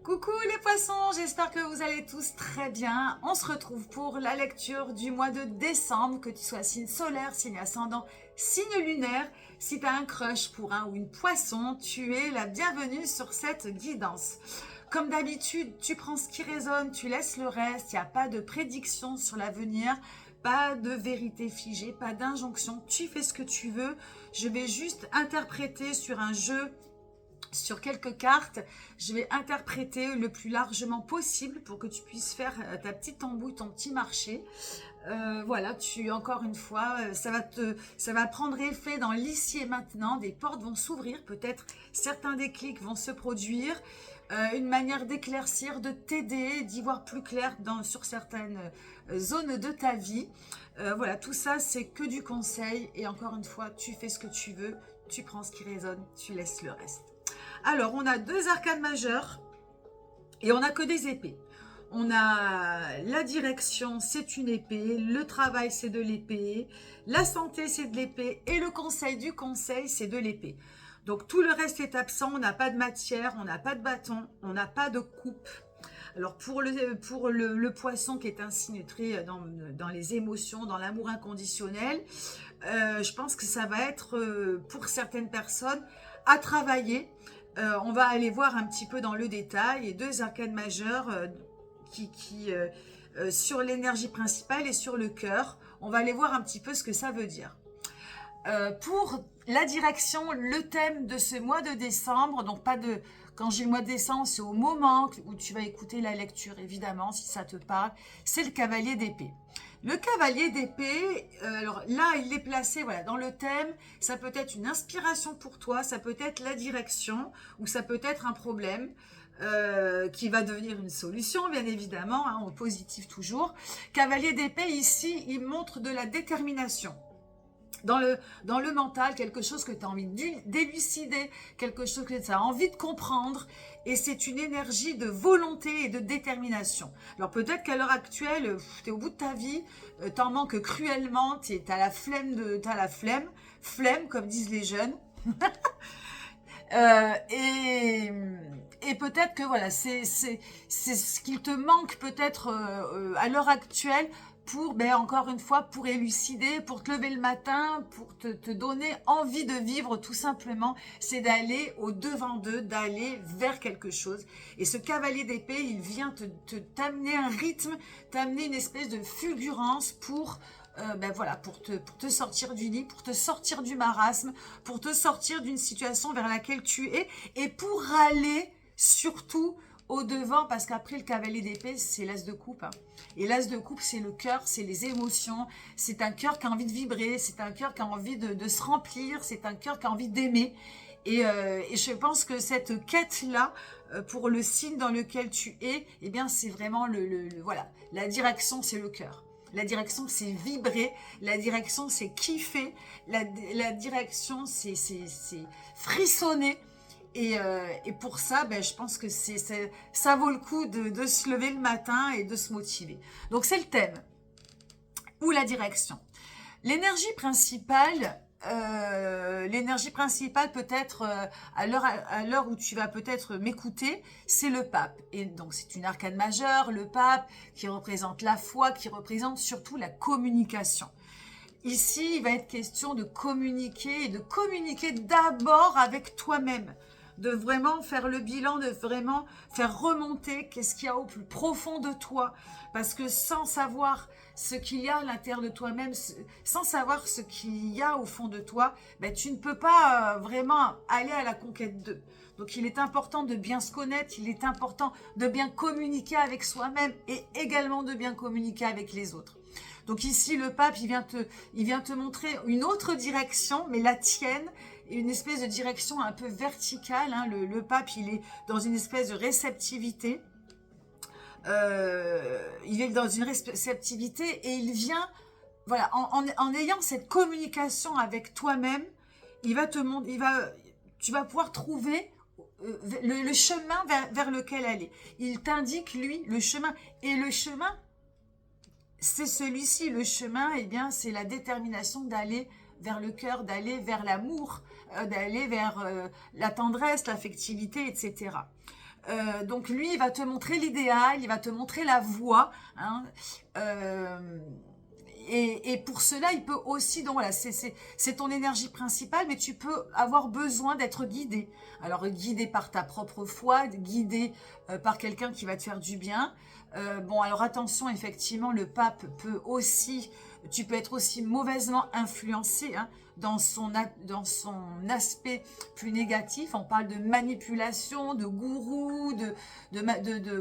Coucou les poissons, j'espère que vous allez tous très bien. On se retrouve pour la lecture du mois de décembre, que tu sois signe solaire, signe ascendant, signe lunaire. Si tu as un crush pour un ou une poisson, tu es la bienvenue sur cette guidance. Comme d'habitude, tu prends ce qui résonne, tu laisses le reste, il n'y a pas de prédiction sur l'avenir, pas de vérité figée, pas d'injonction, tu fais ce que tu veux. Je vais juste interpréter sur un jeu, sur quelques cartes, je vais interpréter le plus largement possible pour que tu puisses faire ta petite embouille, ton petit marché. Voilà, encore une fois, ça va prendre effet dans l'ici et maintenant. Des portes vont s'ouvrir, peut-être certains déclics vont se produire. Une manière d'éclaircir, de t'aider, d'y voir plus clair sur certaines zones de ta vie. Voilà, tout ça, c'est que du conseil. Et encore une fois, tu fais ce que tu veux, tu prends ce qui résonne, tu laisses le reste. Alors, on a deux arcanes majeures et on n'a que des épées. On a la direction, c'est une épée, le travail, c'est de l'épée, la santé, c'est de l'épée et le conseil du conseil, c'est de l'épée. Donc, tout le reste est absent, on n'a pas de matière, on n'a pas de bâton, on n'a pas de coupe. Alors, pour le poisson qui est un signe très dans les émotions, dans l'amour inconditionnel, je pense que ça va être, pour certaines personnes, à travailler. On va aller voir un petit peu dans le détail et deux arcanes majeures sur l'énergie principale et sur le cœur. On va aller voir un petit peu ce que ça veut dire. Pour la direction, le thème de ce mois de décembre, donc pas de... Quand j'ai le mois de décembre, c'est au moment où tu vas écouter la lecture, évidemment, si ça te parle, c'est le cavalier d'épée. Le cavalier d'épée, alors là, il est placé voilà, dans le thème. Ça peut être une inspiration pour toi, ça peut être la direction, ou ça peut être un problème qui va devenir une solution, bien évidemment, hein, en positif toujours. Cavalier d'épée, ici, il montre de la détermination. Dans le mental, quelque chose que tu as envie d'élucider, quelque chose que tu as envie de comprendre, et c'est une énergie de volonté et de détermination. Alors peut-être qu'à l'heure actuelle, tu es au bout de ta vie, t'en manques cruellement, t'as la flemme comme disent les jeunes. Et peut-être que voilà, c'est ce qu'il te manque peut-être à l'heure actuelle pour, encore une fois, pour élucider, pour te lever le matin, pour te donner envie de vivre tout simplement, c'est d'aller au devant d'eux, d'aller vers quelque chose. Et ce cavalier d'épée, il vient t'amener un rythme, t'amener une espèce de fulgurance pour... voilà, pour te sortir du lit, pour te sortir du marasme, pour te sortir d'une situation vers laquelle tu es et pour aller surtout au devant, parce qu'après le cavalier d'épée, c'est l'as de coupe. Hein. Et l'as de coupe, c'est le cœur, c'est les émotions, c'est un cœur qui a envie de vibrer, c'est un cœur qui a envie de se remplir, c'est un cœur qui a envie d'aimer. Et je pense que cette quête-là, pour le signe dans lequel tu es, eh bien, c'est vraiment voilà, la direction, c'est le cœur. La direction, c'est vibrer. La direction, c'est kiffer. La direction, c'est frissonner. Et pour ça, je pense que ça vaut le coup de se lever le matin et de se motiver. Donc, c'est le thème ou la direction. L'énergie principale peut-être à l'heure où tu vas peut-être m'écouter, c'est le pape. Et donc c'est une arcane majeure, le pape qui représente la foi, qui représente surtout la communication. Ici, il va être question de communiquer et de communiquer d'abord avec toi-même. De vraiment faire le bilan, de vraiment faire remonter qu'est-ce qu'il y a au plus profond de toi. Parce que sans savoir ce qu'il y a à l'intérieur de toi-même, sans savoir ce qu'il y a au fond de toi, tu ne peux pas vraiment aller à la conquête d'eux. Donc il est important de bien se connaître, il est important de bien communiquer avec soi-même et également de bien communiquer avec les autres. Donc ici, le pape, il vient te montrer une autre direction, mais la tienne, une espèce de direction un peu verticale. Hein. Le pape, il est dans une espèce de réceptivité. Il est dans une réceptivité et il vient, voilà, en ayant cette communication avec toi-même, tu vas pouvoir trouver le chemin vers lequel aller. Il t'indique, lui, le chemin. Et le chemin, c'est celui-ci, le chemin, eh bien, c'est la détermination d'aller vers le cœur, d'aller vers l'amour, d'aller vers la tendresse, l'affectivité, etc. Donc lui, il va te montrer l'idéal, il va te montrer la voie, hein. Et pour cela, il peut aussi, donc voilà, c'est ton énergie principale, mais tu peux avoir besoin d'être guidé. Alors, guidé par ta propre foi, guidé par quelqu'un qui va te faire du bien. Bon, alors attention, effectivement, le pape peut aussi, tu peux être aussi mauvaisement influencé, hein, dans son aspect plus négatif. On parle de manipulation, de gourou,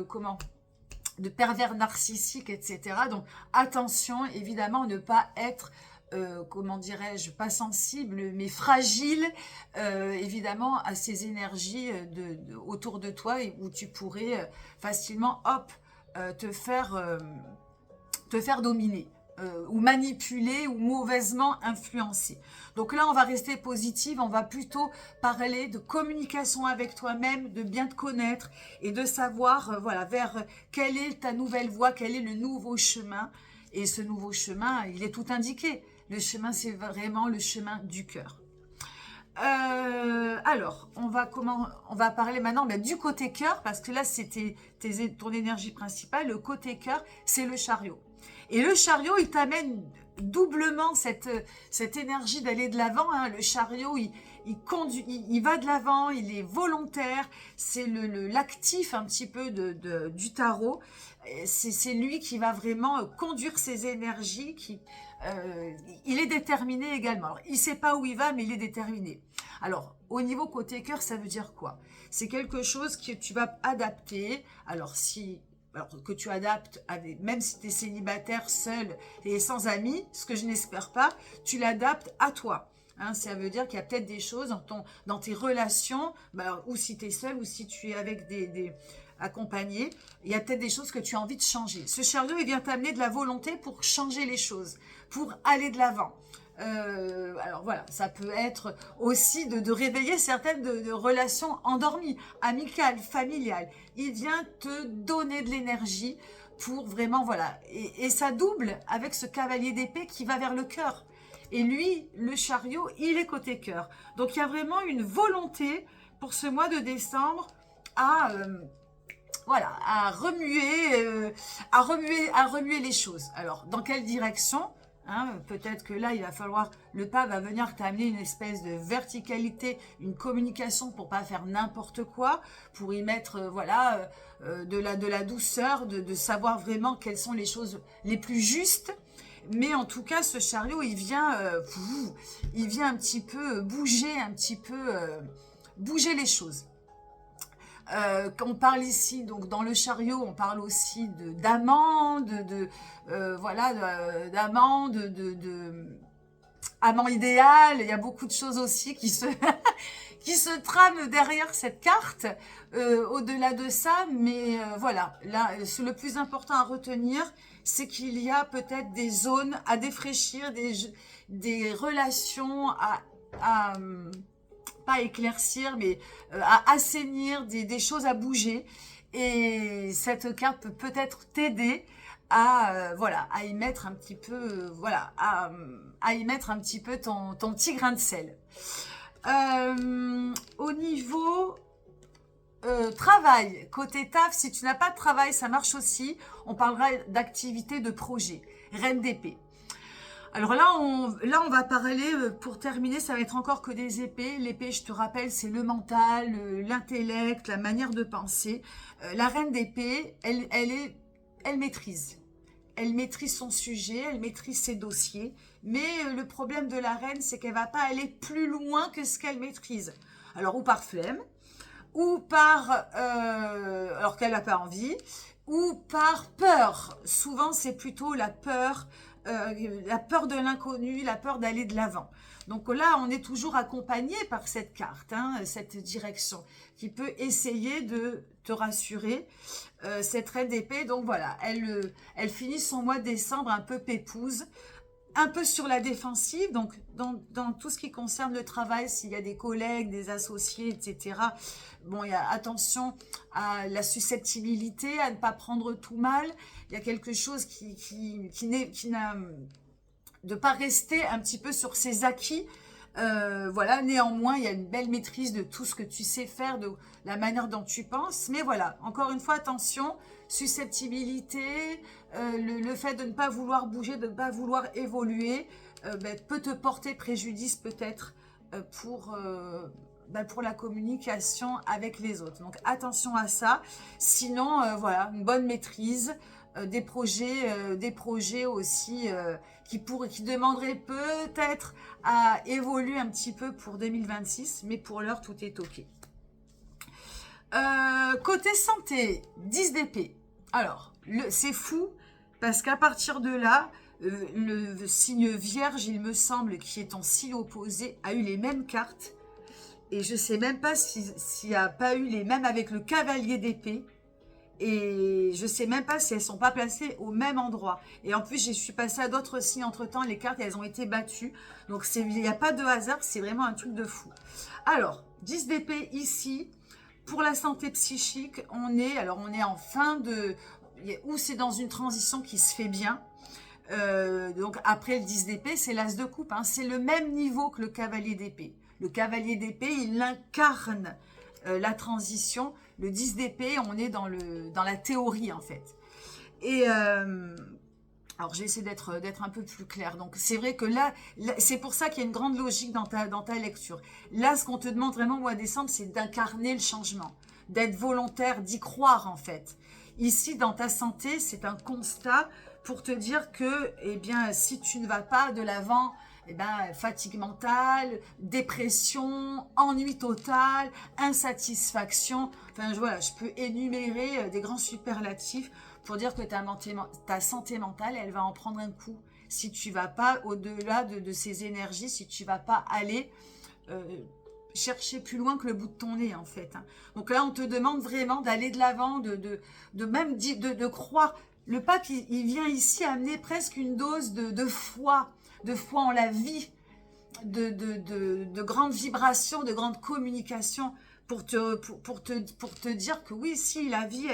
comment, de pervers narcissiques, etc. Donc attention, évidemment, ne pas être, comment dirais-je, pas sensible, mais fragile, évidemment, à ces énergies autour de toi, et où tu pourrais facilement, hop, te faire dominer. Ou manipuler ou mauvaisement influencer. Donc là, on va rester positive, on va plutôt parler de communication avec toi-même, de bien te connaître et de savoir voilà, vers quelle est ta nouvelle voie, quel est le nouveau chemin. Et ce nouveau chemin, il est tout indiqué. Le chemin, c'est vraiment le chemin du cœur. Alors, on va parler maintenant du côté cœur, parce que là, c'était ton énergie principale. Le côté cœur, c'est le chariot. Et le chariot, il t'amène doublement cette énergie d'aller de l'avant, hein. Le chariot, il conduit, il va de l'avant, il est volontaire. C'est l'actif un petit peu du tarot. C'est lui qui va vraiment conduire ses énergies. Il est déterminé également. Alors, il ne sait pas où il va, mais il est déterminé. Alors, au niveau côté cœur, ça veut dire quoi? C'est quelque chose que tu vas adapter. Alors, que tu adaptes, même si tu es célibataire, seul et sans amis, ce que je n'espère pas, tu l'adaptes à toi. Hein, ça veut dire qu'il y a peut-être des choses dans tes relations, ou si tu es seul, ou si tu es avec des accompagnés, il y a peut-être des choses que tu as envie de changer. Ce chariot, il vient t'amener de la volonté pour changer les choses, pour aller de l'avant. Alors voilà, ça peut être aussi de réveiller certaines de relations endormies, amicales, familiales. Il vient te donner de l'énergie pour vraiment, voilà. Et ça double avec ce cavalier d'épée qui va vers le cœur. Et lui, le chariot, il est côté cœur. Donc il y a vraiment une volonté pour ce mois de décembre voilà, à remuer les choses. Alors, dans quelle direction? Hein, peut-être que là, il va falloir, le pape va venir t'amener une espèce de verticalité, une communication pour pas faire n'importe quoi, pour y mettre, voilà, de la douceur, de savoir vraiment quelles sont les choses les plus justes. Mais en tout cas, ce chariot, il vient un petit peu bouger les choses. On parle ici, donc dans le chariot, on parle aussi d'amant, d'amant, amant idéal. Il y a beaucoup de choses aussi qui se qui se trament derrière cette carte. Au-delà de ça, mais voilà, là, le plus important à retenir, c'est qu'il y a peut-être des zones à défraîchir, des relations à pas éclaircir, mais à assainir, des choses à bouger. Et cette carte peut peut-être t'aider à voilà, à y mettre un petit peu voilà, à y mettre un petit peu ton petit grain de sel. Au niveau travail, côté taf, si tu n'as pas de travail, ça marche aussi. On parlera d'activité, de projet. Reine d'épée. Alors là, on va parler, pour terminer, ça va être encore que des épées. L'épée, je te rappelle, c'est le mental, l'intellect, la manière de penser. La reine d'épée, elle maîtrise. Elle maîtrise son sujet, elle maîtrise ses dossiers. Mais le problème de la reine, c'est qu'elle va pas aller plus loin que ce qu'elle maîtrise. Alors, ou par flemme, ou par alors qu'elle n'a pas envie, ou par peur. Souvent, c'est plutôt la peur de l'inconnu, la peur d'aller de l'avant. Donc là, on est toujours accompagné par cette carte, hein, cette direction, qui peut essayer de te rassurer. Cette reine d'épée, donc voilà, elle finit son mois de décembre un peu pépouse, un peu sur la défensive, donc dans tout ce qui concerne le travail, s'il y a des collègues, des associés, etc. Bon, il y a attention à la susceptibilité, à ne pas prendre tout mal. Il y a quelque chose qui n'a de pas rester un petit peu sur ses acquis, Voilà, néanmoins, il y a une belle maîtrise de tout ce que tu sais faire, de la manière dont tu penses. Mais voilà, encore une fois, attention, susceptibilité, le fait de ne pas vouloir bouger, de ne pas vouloir évoluer, peut te porter préjudice peut-être pour la communication avec les autres. Donc attention à ça. Sinon, voilà, une bonne maîtrise, des projets aussi qui demanderaient peut-être à évoluer un petit peu pour 2026, mais pour l'heure, tout est OK. Côté santé, 10 d'épée. Alors, c'est fou, parce qu'à partir de là, le signe vierge, il me semble, qui est en signe opposé, a eu les mêmes cartes. Et je ne sais même pas s'il n'y a pas eu les mêmes avec le cavalier d'épée. Et je ne sais même pas si elles ne sont pas placées au même endroit. Et en plus, je suis passée à d'autres signes entre-temps. Les cartes, elles ont été battues. Donc, il n'y a pas de hasard. C'est vraiment un truc de fou. Alors, 10 d'épée ici. Pour la santé psychique, on est en fin de... Ou c'est dans une transition qui se fait bien. Donc, après le 10 d'épée, c'est l'as de coupe. Hein. C'est le même niveau que le cavalier d'épée. Le cavalier d'épée, il incarne la transition. Le 10 d'épée, on est dans la théorie, en fait. Et alors, je vais essayer d'être un peu plus clair. Donc, c'est vrai que là c'est pour ça qu'il y a une grande logique dans ta lecture. Là, ce qu'on te demande vraiment au mois de décembre, c'est d'incarner le changement, d'être volontaire, d'y croire, en fait. Ici, dans ta santé, c'est un constat pour te dire que, eh bien, si tu ne vas pas de l'avant, eh ben, fatigue mentale, dépression, ennui total, insatisfaction. Enfin, voilà, je peux énumérer des grands superlatifs pour dire que ta santé mentale, elle va en prendre un coup. Si tu ne vas pas au-delà de ces énergies, si tu ne vas pas aller chercher plus loin que le bout de ton nez, en fait. Donc là, on te demande vraiment d'aller de l'avant, de croire. Le pape, il vient ici amener presque une dose de foi en la vie, de grandes vibrations, de grandes communications, pour te dire que oui, si la vie,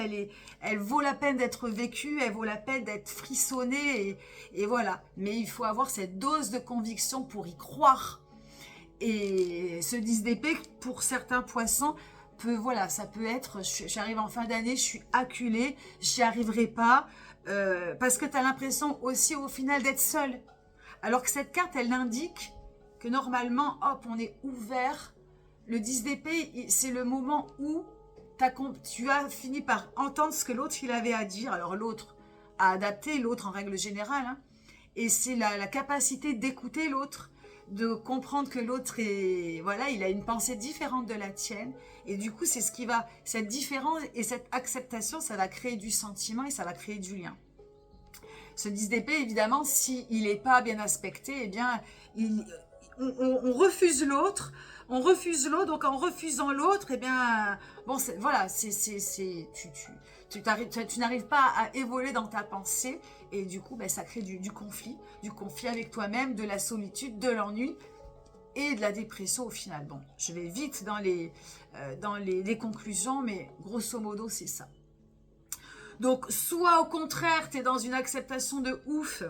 elle vaut la peine d'être vécue, elle vaut la peine d'être frissonnée, et voilà. Mais il faut avoir cette dose de conviction pour y croire. Et ce 10 d'épée, pour certains poissons, ça peut être, j'arrive en fin d'année, je suis acculée, j'y arriverai pas, parce que tu as l'impression aussi au final d'être seule. Alors que cette carte, elle indique que normalement, hop, on est ouvert. Le 10 d'épée, c'est le moment où tu as fini par entendre ce que l'autre il avait à dire. Alors l'autre a adapté, l'autre en règle générale. Hein, et c'est la capacité d'écouter l'autre, de comprendre que l'autre il a une pensée différente de la tienne. Et du coup, c'est cette différence et cette acceptation, ça va créer du sentiment et ça va créer du lien. Ce 10 d'épée, évidemment, s'il n'est pas bien aspecté, eh bien, on refuse l'autre. On refuse l'autre, donc en refusant l'autre, eh bien, bon, voilà, tu n'arrives pas à évoluer dans ta pensée, et du coup, ça crée du conflit avec toi-même, de la solitude, de l'ennui, et de la dépression au final. Bon, je vais vite dans les conclusions, mais grosso modo, c'est ça. Donc, soit au contraire, tu es dans une acceptation de ouf.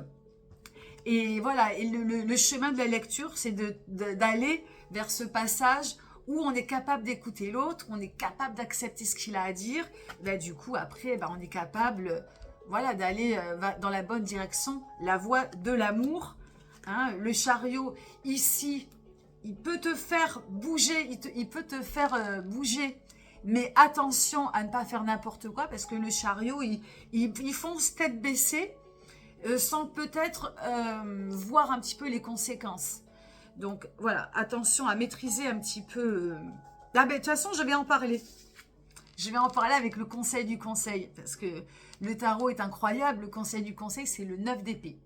Et voilà, et le chemin de la lecture, c'est d'aller vers ce passage où on est capable d'écouter l'autre, on est capable d'accepter ce qu'il a à dire. Du coup, après, on est capable d'aller dans la bonne direction, la voie de l'amour. Hein, le chariot, ici, il peut te faire bouger, il peut te faire bouger. Mais attention à ne pas faire n'importe quoi, parce que le chariot, il fonce tête baissée, sans peut-être voir un petit peu les conséquences. Donc voilà, attention à maîtriser un petit peu. De toute façon, je vais en parler. Je vais en parler avec le conseil du conseil, parce que le tarot est incroyable. Le conseil du conseil, c'est le 9 d'épée.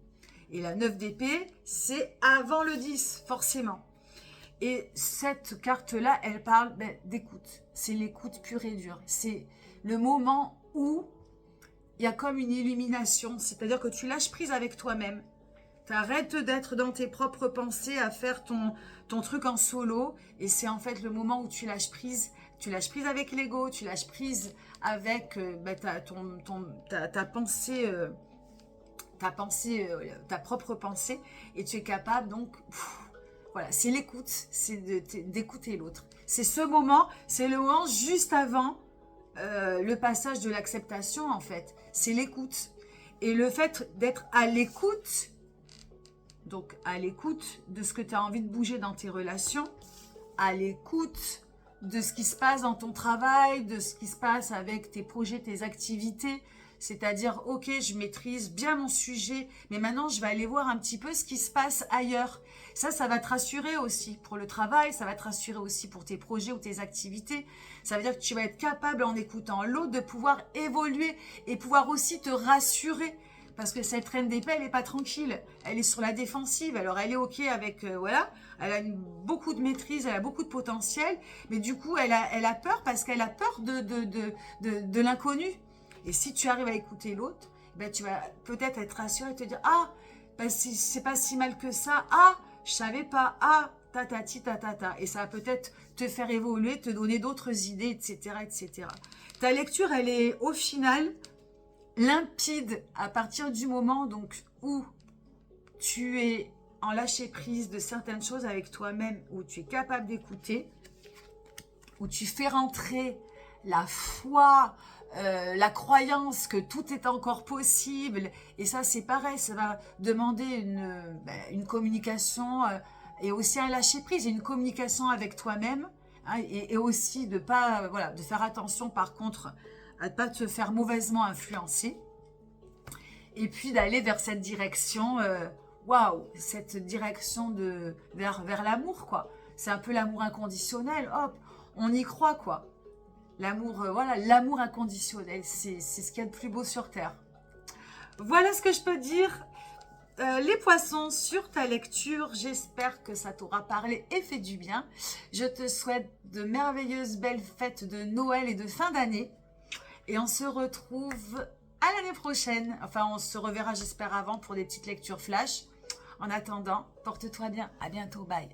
Et la 9 d'épée, c'est avant le 10, forcément. Et cette carte-là, elle parle d'écoute. C'est l'écoute pure et dure. C'est le moment où il y a comme une illumination. C'est-à-dire que tu lâches prise avec toi-même. Tu arrêtes d'être dans tes propres pensées à faire ton truc en solo. Et c'est en fait le moment où tu lâches prise. Tu lâches prise avec l'ego. Tu lâches prise avec ta pensée... ta propre pensée, et tu es capable donc Voilà, c'est l'écoute, c'est d'écouter l'autre. C'est ce moment, c'est le moment juste avant le passage de l'acceptation, en fait. C'est l'écoute. Et le fait d'être à l'écoute, donc à l'écoute de ce que tu as envie de bouger dans tes relations, à l'écoute de ce qui se passe dans ton travail, de ce qui se passe avec tes projets, tes activités. C'est-à-dire, ok, je maîtrise bien mon sujet, mais maintenant, je vais aller voir un petit peu ce qui se passe ailleurs. Ça va te rassurer aussi pour le travail, ça va te rassurer aussi pour tes projets ou tes activités. Ça veut dire que tu vas être capable, en écoutant l'autre, de pouvoir évoluer et pouvoir aussi te rassurer. Parce que cette reine d'épée, elle n'est pas tranquille. Elle est sur la défensive. Alors, elle est ok avec, voilà, elle a beaucoup de maîtrise, elle a beaucoup de potentiel. Mais du coup, elle a peur parce qu'elle a peur de l'inconnu. Et si tu arrives à écouter l'autre, ben tu vas peut-être être rassuré et te dire « Ah, ben c'est pas si mal que ça. Ah, je savais pas. Ah, tatati, tatata. » Et ça va peut-être te faire évoluer, te donner d'autres idées, etc., etc. Ta lecture, elle est au final limpide à partir du moment donc où tu es en lâcher prise de certaines choses avec toi-même, où tu es capable d'écouter, où tu fais rentrer la foi, la croyance que tout est encore possible. Et ça, c'est pareil, ça va demander une communication et aussi un lâcher-prise, une communication avec toi-même. Hein, et aussi de pas, voilà, de faire attention par contre à ne pas te faire mauvaisement influencer. Et puis d'aller vers cette direction, waouh, cette direction vers l'amour, quoi. C'est un peu l'amour inconditionnel, hop, on y croit, quoi. L'amour, voilà, l'amour inconditionnel, c'est ce qu'il y a de plus beau sur Terre. Voilà ce que je peux dire. Les poissons, sur ta lecture, j'espère que ça t'aura parlé et fait du bien. Je te souhaite de merveilleuses belles fêtes de Noël et de fin d'année. Et on se retrouve à l'année prochaine. Enfin, on se reverra, j'espère, avant pour des petites lectures flash. En attendant, porte-toi bien. À bientôt. Bye.